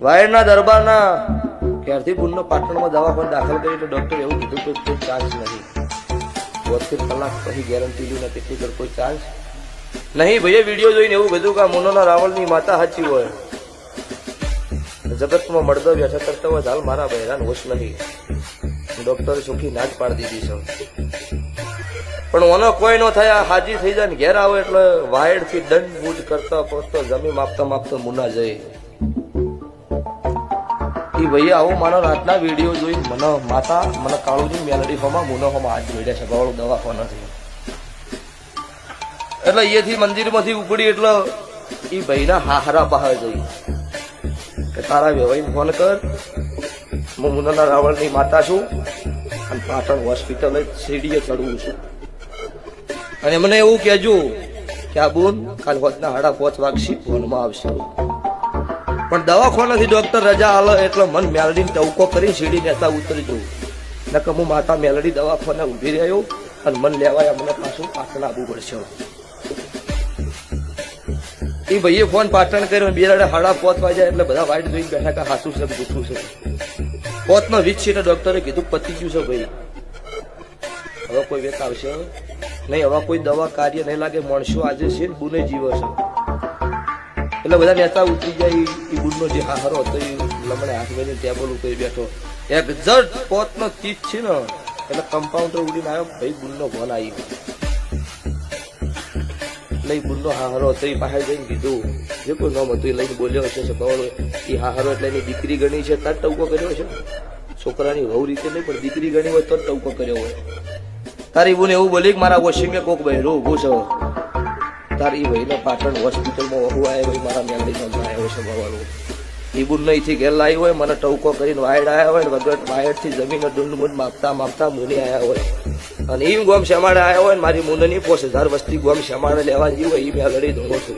વાયરના દરબારના ક્યારથી બુનનો પાટણમાં દવાખાને દાખલ કરી તો ડોક્ટર એવું કીધું કે કોઈ ચાન્સ નહીં. 72 કલાક પછી ગેરંટી લ્યું ને કેટલી કોઈ ચાન્સ નહીં. ભાઈએ વિડીયો જોઈને એવું કીધું કે આ મુનોના રાવળની માતા સાચી હોય. જગતમાં મળદો વ્યથા કરતા હોય હાલ મારા બહેરાન હોશ નહીં. ડોક્ટરે ચોખ્ખી ના જ પાડી દીધી છે. પણ ઓનો કોઈ ન થાય, હાજી થઈ જાય ને ઘેર આવે એટલે વાયડથી દંડ બૂજ કરતા પહોંચતો જમી માપતા માપતા મુના જાય. એ ભાઈ આવો માનો રાતના વિડીયો જોઈ મને માતા મને કાળુજી મેલડી હોમાં મુનો હોમાં હાથ જોડ્યા છે ગવાળું દવાખાના નથી. એટલે અહીંયાથી મંદિરમાંથી ઉપડી એટલે એ ભાઈના હારા બહાર જઈ કે તારા વેવાઈને ફોન કર, હું મુનાના રાવળની માતા છું અને પાટણ હોસ્પિટલ સીડીએ ચડવું છું. અને મને એવું કહેજો કે આ બોન કાલ હોતના 5:30 વાગશે ફોનમાં આવશે. પણ દવાખાનાથી ડોક્ટર રજા આલે એટલે મન મેલડીને ટવકો કરી સીડી નેતા ઉતરી જવું. નકર હું માતા મેલડી દવાખાને ઉભી રહ્યો અને મન લેવાય મને પાછું પાટણ આવવું પડશે. એ ભાઈએ ફોન પાટણ કર્યો, બેરાડે 5:30 વાગ્યા એટલે બધા વાઈટ જોઈને બેઠા કે હાસું છે પૂછવું છે. 5:20 છે ડોક્ટરે કીધું પતી ગયું છે ભાઈ, હવે કોઈ વેક આવશે નહીં, હવે કોઈ દવા કાર્ય નહીં લાગે, માણસો આજે છે બુને જીવે છે. એટલે બધા નેતા ઉતરી જાય. એ બુનનો જે હારો હતો એ લમણે હાથ બેને ટેબલ ઉપર બેઠો. એક્ઝેક્ટ 5:30 છે ને એટલે કમ્પાઉન્ડર ઉડીને આવ્યો, ભાઈ બુનનો ફોન આવી ગયો. એટલે એ બુનનો હારો હતો એ પાસે જઈને કીધું જે કોઈ નામ હતું એ લઈને બોલ્યો હશે. એ હારો એટલે એની દીકરી ગણી છે તાર ટવકો કર્યો છે. છોકરાની વહુ રીતે નહીં પણ દીકરી ગણી હોય તો જ ટવકો કર્યો હોય. તારી બુને એવું બોલી કે મારા વોશિંગે કોક બહેરો ઉભું છે. તારી ભાઈને પાટણ હોસ્પિટલમાં વહુ આવે ભાઈ મારા મેલડીમાં આવ્યો છે ભવાનું. એ બુન અહીંથી ઘેર લાવી હોય, મને ટવકો કરીને વાયડ આવ્યા હોય ને વગર વાયડથી જમીન ડુંડ મુંડ માપતા માપતા મુની આવ્યા હોય. અને એ ગોમ શેમાડે આવ્યા હોય ને મારી મુનની 5000 વસ્તી ગોમ શેમાડે લેવા જેવી હોય એ મેલડી ધોળો છું.